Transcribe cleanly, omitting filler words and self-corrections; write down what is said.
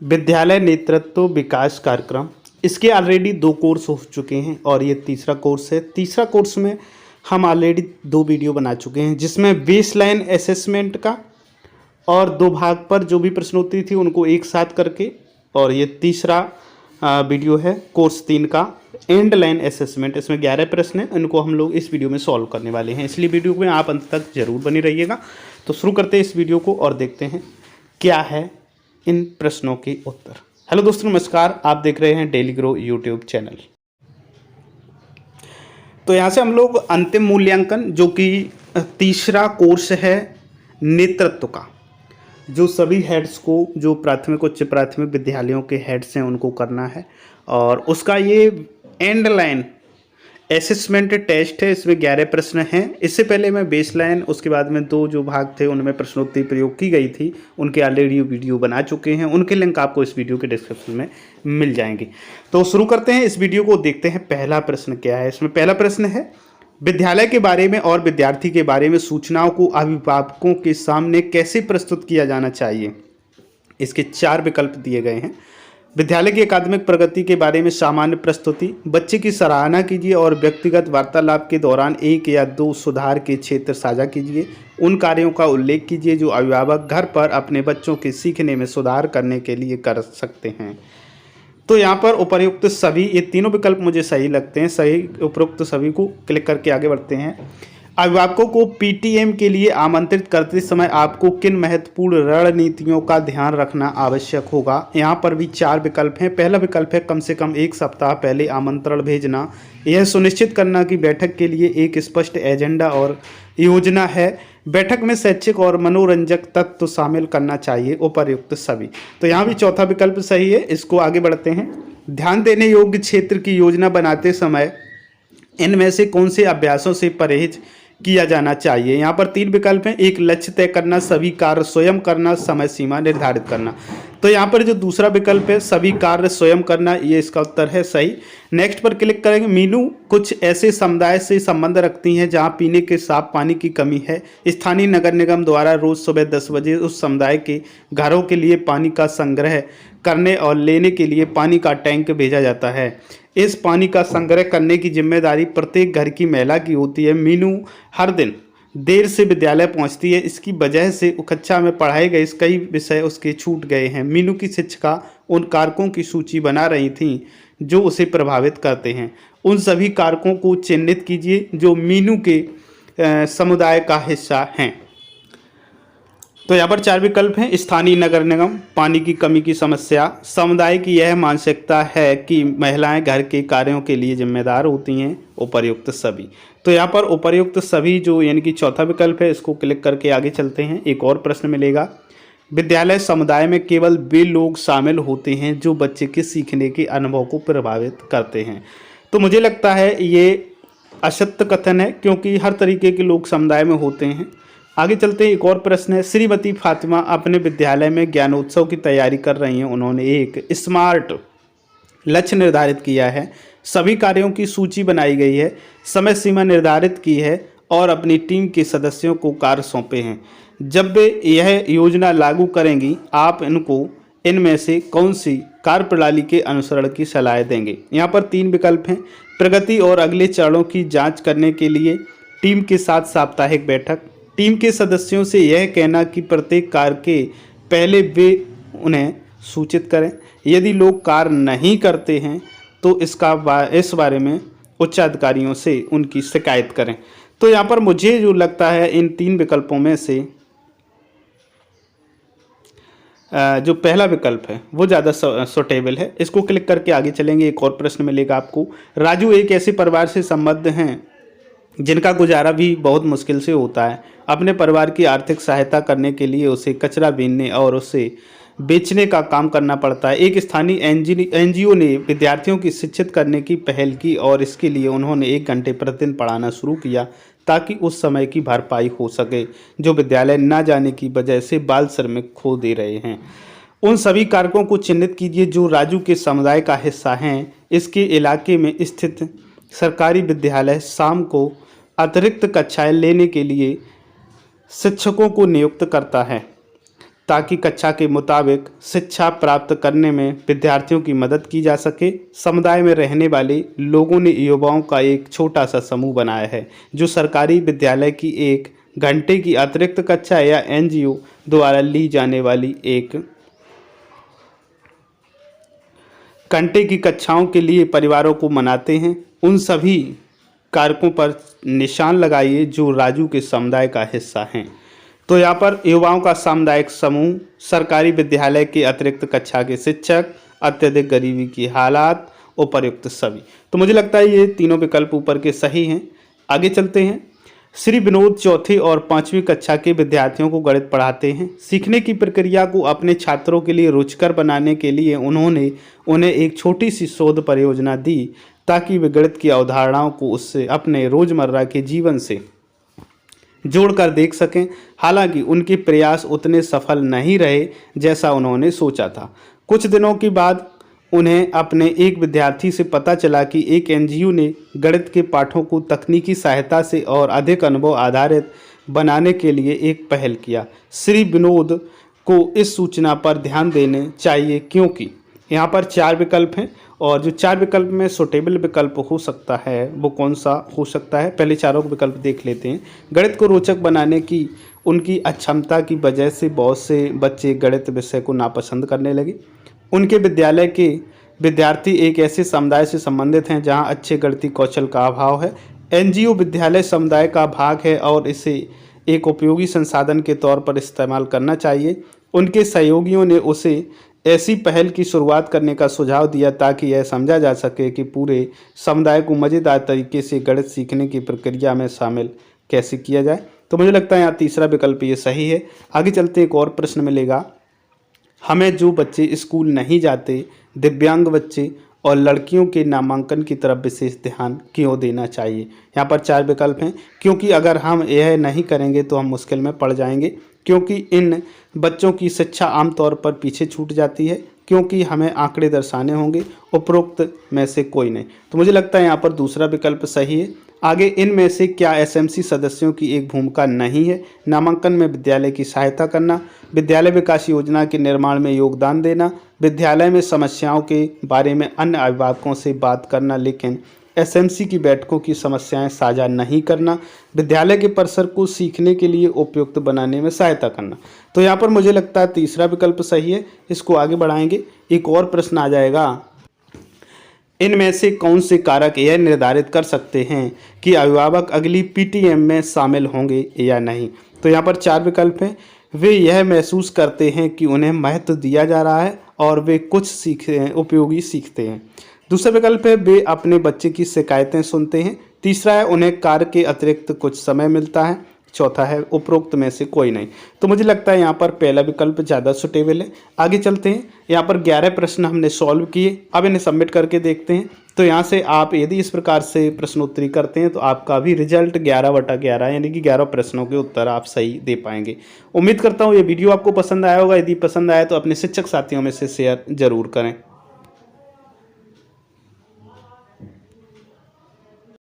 विद्यालय नेतृत्व विकास कार्यक्रम। इसके ऑलरेडी 2 कोर्स हो चुके हैं और ये तीसरा कोर्स है। तीसरा कोर्स में हम ऑलरेडी 2 वीडियो बना चुके हैं, जिसमें बेसलाइन असेसमेंट का और 2 भाग पर जो भी प्रश्नोत्तरी थी उनको एक साथ करके, और ये तीसरा वीडियो है कोर्स 3 का एंड लाइन असेसमेंट। इसमें 11 प्रश्न हैं, इनको हम लोग इस वीडियो में सॉल्व करने वाले हैं, इसलिए वीडियो में आप अंत तक जरूर बने रहिएगा। तो शुरू करते हैं इस वीडियो को और देखते हैं क्या है इन प्रश्नों के उत्तर। हेलो दोस्तों, नमस्कार। आप देख रहे हैं डेली ग्रो यूट्यूब चैनल। तो यहाँ से हम लोग अंतिम मूल्यांकन, जो कि तीसरा कोर्स है नेतृत्व का, जो सभी हेड्स को, जो प्राथमिक उच्च प्राथमिक विद्यालयों के हेड्स हैं उनको करना है, और उसका ये एंड लाइन असेसमेंट टेस्ट है। इसमें 11 प्रश्न हैं। इससे पहले मैं बेसलाइन, उसके बाद में 2 जो भाग थे उनमें प्रश्नोत्तरी प्रयोग की गई थी, उनके ऑलरेडी वीडियो बना चुके हैं। उनके लिंक आपको इस वीडियो के डिस्क्रिप्शन में मिल जाएंगे। तो शुरू करते हैं इस वीडियो को, देखते हैं पहला प्रश्न क्या है। इसमें पहला प्रश्न है, विद्यालय के बारे में और विद्यार्थी के बारे में सूचनाओं को अभिभावकों के सामने कैसे प्रस्तुत किया जाना चाहिए। इसके 4 विकल्प दिए गए हैं। विद्यालय की अकादमिक प्रगति के बारे में सामान्य प्रस्तुति, बच्चे की सराहना कीजिए और व्यक्तिगत वार्तालाप के दौरान 1 या 2 सुधार के क्षेत्र साझा कीजिए। उन कार्यों का उल्लेख कीजिए जो अभिभावक घर पर अपने बच्चों के सीखने में सुधार करने के लिए कर सकते हैं। तो यहाँ पर उपयुक्त सभी, ये तीनों विकल्प मुझे सही लगते हैं। सही उपयुक्त सभी को क्लिक करके आगे बढ़ते हैं। अभिभावकों को पीटीएम के लिए आमंत्रित करते समय आपको किन महत्वपूर्ण रणनीतियों का ध्यान रखना आवश्यक होगा। यहाँ पर भी 4 विकल्प हैं। पहला विकल्प है कम से कम 1 सप्ताह पहले आमंत्रण भेजना। यह सुनिश्चित करना कि बैठक के लिए एक स्पष्ट एजेंडा और योजना है। बैठक में शैक्षिक और मनोरंजक तत्व शामिल करना चाहिए। उपयुक्त सभी। तो यहाँ भी चौथा विकल्प सही है। इसको आगे बढ़ते हैं। ध्यान देने योग्य क्षेत्र की योजना बनाते समय इनमें से कौन से अभ्यासों से परहेज किया जाना चाहिए। यहाँ पर 3 विकल्प हैं। एक, लक्ष्य तय करना, सभी कार्य स्वयं करना, समय सीमा निर्धारित करना। तो यहाँ पर जो दूसरा विकल्प है सभी कार्य स्वयं करना, ये इसका उत्तर है सही। नेक्स्ट पर क्लिक करेंगे। मीनू कुछ ऐसे समुदाय से संबंध रखती हैं जहाँ पीने के साफ पानी की कमी है। स्थानीय नगर निगम द्वारा रोज सुबह 10 बजे उस समुदाय के घरों के लिए पानी का संग्रह करने और लेने के लिए पानी का टैंक भेजा जाता है। इस पानी का संग्रह करने की जिम्मेदारी प्रत्येक घर की महिला की होती है। मीनू हर दिन देर से विद्यालय पहुंचती है। इसकी वजह से कक्षा में पढ़ाए गए कई विषय उसके छूट गए हैं। मीनू की शिक्षिका उन कारकों की सूची बना रही थीं जो उसे प्रभावित करते हैं। उन सभी कारकों को चिन्हित कीजिए जो मीनू के समुदाय का हिस्सा हैं। तो यहाँ पर 4 विकल्प हैं। स्थानीय नगर निगम, पानी की कमी की समस्या, समुदाय की यह मानसिकता है कि महिलाएं घर के कार्यों के लिए जिम्मेदार होती हैं। उपर्युक्त सभी। तो यहाँ पर उपर्युक्त सभी जो यानी कि चौथा विकल्प है, इसको क्लिक करके आगे चलते हैं। एक और प्रश्न मिलेगा। विद्यालय समुदाय में केवल वे लोग शामिल होते हैं जो बच्चे के सीखने के अनुभव को प्रभावित करते हैं। तो मुझे लगता है ये असत्य कथन है, क्योंकि हर तरीके के लोग समुदाय में होते हैं। आगे चलते हैं। एक और प्रश्न है। श्रीमती फातिमा अपने विद्यालय में ज्ञानोत्सव की तैयारी कर रही हैं। उन्होंने एक स्मार्ट लक्ष्य निर्धारित किया है। सभी कार्यों की सूची बनाई गई है, समय सीमा निर्धारित की है और अपनी टीम के सदस्यों को कार्य सौंपे हैं। जब वे यह योजना लागू करेंगी, आप इनको इनमें से कौन सी कार्यप्रणाली के अनुसरण की सलाह देंगे। यहाँ पर 3 विकल्प हैं। प्रगति और अगले चरणों की जाँच करने के लिए टीम के साथ साप्ताहिक बैठक, टीम के सदस्यों से यह कहना कि प्रत्येक कार्य के पहले वे उन्हें सूचित करें। यदि लोग कार्य नहीं करते हैं तो इस बारे में उच्च अधिकारियों से उनकी शिकायत करें। तो यहाँ पर मुझे जो लगता है इन 3 विकल्पों में से जो पहला विकल्प है वो ज़्यादा सूटेबल है। इसको क्लिक करके आगे चलेंगे। एक और प्रश्न मिलेगा आपको। राजू एक ऐसे परिवार से संबद्ध हैं जिनका गुजारा भी बहुत मुश्किल से होता है। अपने परिवार की आर्थिक सहायता करने के लिए उसे कचरा बीनने और उसे बेचने का काम करना पड़ता है। एक स्थानीय एनजीओ ने विद्यार्थियों की शिक्षित करने की पहल की और इसके लिए उन्होंने 1 घंटे प्रतिदिन पढ़ाना शुरू किया ताकि उस समय की भरपाई हो सके जो विद्यालय न जाने की वजह से बाल श्रमिक खो दे रहे हैं। उन सभी कारकों को चिन्हित कीजिए जो राजू के समुदाय का हिस्सा हैं। इसके इलाके में स्थित सरकारी विद्यालय शाम को अतिरिक्त कक्षाएं लेने के लिए शिक्षकों को नियुक्त करता है। ताकि कक्षा के मुताबिक शिक्षा प्राप्त करने में विद्यार्थियों की मदद की जा सके। समुदाय में रहने वाले लोगों ने युवाओं का एक छोटा सा समूह बनाया है जो सरकारी विद्यालय की 1 घंटे की अतिरिक्त कक्षा या एनजीओ द्वारा ली जाने वाली 1 घंटे की कक्षाओं के लिए परिवारों को मनाते हैं। उन सभी कारकों पर निशान लगाइए जो राजू के समुदाय का हिस्सा हैं। तो यहाँ पर युवाओं का सामुदायिक समूह, सरकारी विद्यालय के अतिरिक्त कक्षा के शिक्षक, अत्यधिक गरीबी की हालात, उपर्युक्त सभी। तो मुझे लगता है ये तीनों विकल्प ऊपर के सही हैं। आगे चलते हैं। श्री विनोद चौथी और 5वीं कक्षा के विद्यार्थियों को गणित पढ़ाते हैं। सीखने की प्रक्रिया को अपने छात्रों के लिए रुचिकर बनाने के लिए उन्होंने उन्हें एक छोटी सी शोध परियोजना दी ताकि वे गणित की अवधारणाओं को उससे अपने रोजमर्रा के जीवन से जोड़कर देख सकें। हालांकि उनके प्रयास उतने सफल नहीं रहे जैसा उन्होंने सोचा था। कुछ दिनों के बाद उन्हें अपने एक विद्यार्थी से पता चला कि एक एनजीओ ने गणित के पाठों को तकनीकी सहायता से और अधिक अनुभव आधारित बनाने के लिए एक पहल किया। श्री विनोद को इस सूचना पर ध्यान देने चाहिए क्योंकि यहाँ पर 4 विकल्प हैं और जो 4 विकल्प में सुटेबल विकल्प हो सकता है वो कौन सा हो सकता है, पहले चारों विकल्प देख लेते हैं। गणित को रोचक बनाने की उनकी अक्षमता की वजह से बहुत से बच्चे गणित विषय को नापसंद करने लगे। उनके विद्यालय के विद्यार्थी एक ऐसे समुदाय से संबंधित हैं जहां अच्छे गणितीय कौशल का अभाव है। एनजीओ विद्यालय समुदाय का भाग है और इसे एक उपयोगी संसाधन के तौर पर इस्तेमाल करना चाहिए। उनके सहयोगियों ने उसे ऐसी पहल की शुरुआत करने का सुझाव दिया ताकि यह समझा जा सके कि पूरे समुदाय को मज़ेदार तरीके से गणित सीखने की प्रक्रिया में शामिल कैसे किया जाए। तो मुझे लगता है यहाँ तीसरा विकल्प ये सही है। आगे चलते एक और प्रश्न मिलेगा। हमें जो बच्चे स्कूल नहीं जाते, दिव्यांग बच्चे और लड़कियों के नामांकन की तरफ विशेष ध्यान क्यों देना चाहिए। यहाँ पर 4 विकल्प हैं। क्योंकि अगर हम यह नहीं करेंगे तो हम मुश्किल में पड़ जाएंगे, क्योंकि इन बच्चों की शिक्षा आमतौर पर पीछे छूट जाती है, क्योंकि हमें आंकड़े दर्शाने होंगे, उपरोक्त में से कोई नहीं। तो मुझे लगता है यहाँ पर दूसरा विकल्प सही है। आगे इनमें से क्या एसएमसी सदस्यों की एक भूमिका नहीं है। नामांकन में विद्यालय की सहायता करना, विद्यालय विकास योजना के निर्माण में योगदान देना, विद्यालय में समस्याओं के बारे में अन्य अभिभावकों से बात करना लेकिन एसएमसी की बैठकों की समस्याएं साझा नहीं करना, विद्यालय के परिसर को सीखने के लिए उपयुक्त बनाने में सहायता करना। तो यहाँ पर मुझे लगता है तीसरा विकल्प सही है। इसको आगे बढ़ाएंगे। एक और प्रश्न आ जाएगा। इनमें से कौन से कारक यह निर्धारित कर सकते हैं कि अभिभावक अगली पीटीएम में शामिल होंगे या नहीं। तो यहाँ पर 4 विकल्प हैं। वे यह महसूस करते हैं कि उन्हें महत्व दिया जा रहा है और वे कुछ उपयोगी सीखते हैं। दूसरा विकल्प है वे अपने बच्चे की शिकायतें सुनते हैं। तीसरा है उन्हें कार्य के अतिरिक्त कुछ समय मिलता है। चौथा है उपरोक्त में से कोई नहीं। तो मुझे लगता है यहाँ पर पहला विकल्प ज़्यादा सुटेबल है। आगे चलते हैं। यहाँ पर 11 प्रश्न हमने सॉल्व किए। अब इन्हें सबमिट करके देखते हैं। तो यहाँ से आप यदि इस प्रकार से प्रश्नोत्तरी करते हैं तो आपका भी रिजल्ट 11/11 यानी कि 11 प्रश्नों के उत्तर आप सही दे पाएंगे। उम्मीद करता हूँ ये वीडियो आपको पसंद आया होगा। यदि पसंद आया तो अपने शिक्षक साथियों में से शेयर जरूर करें।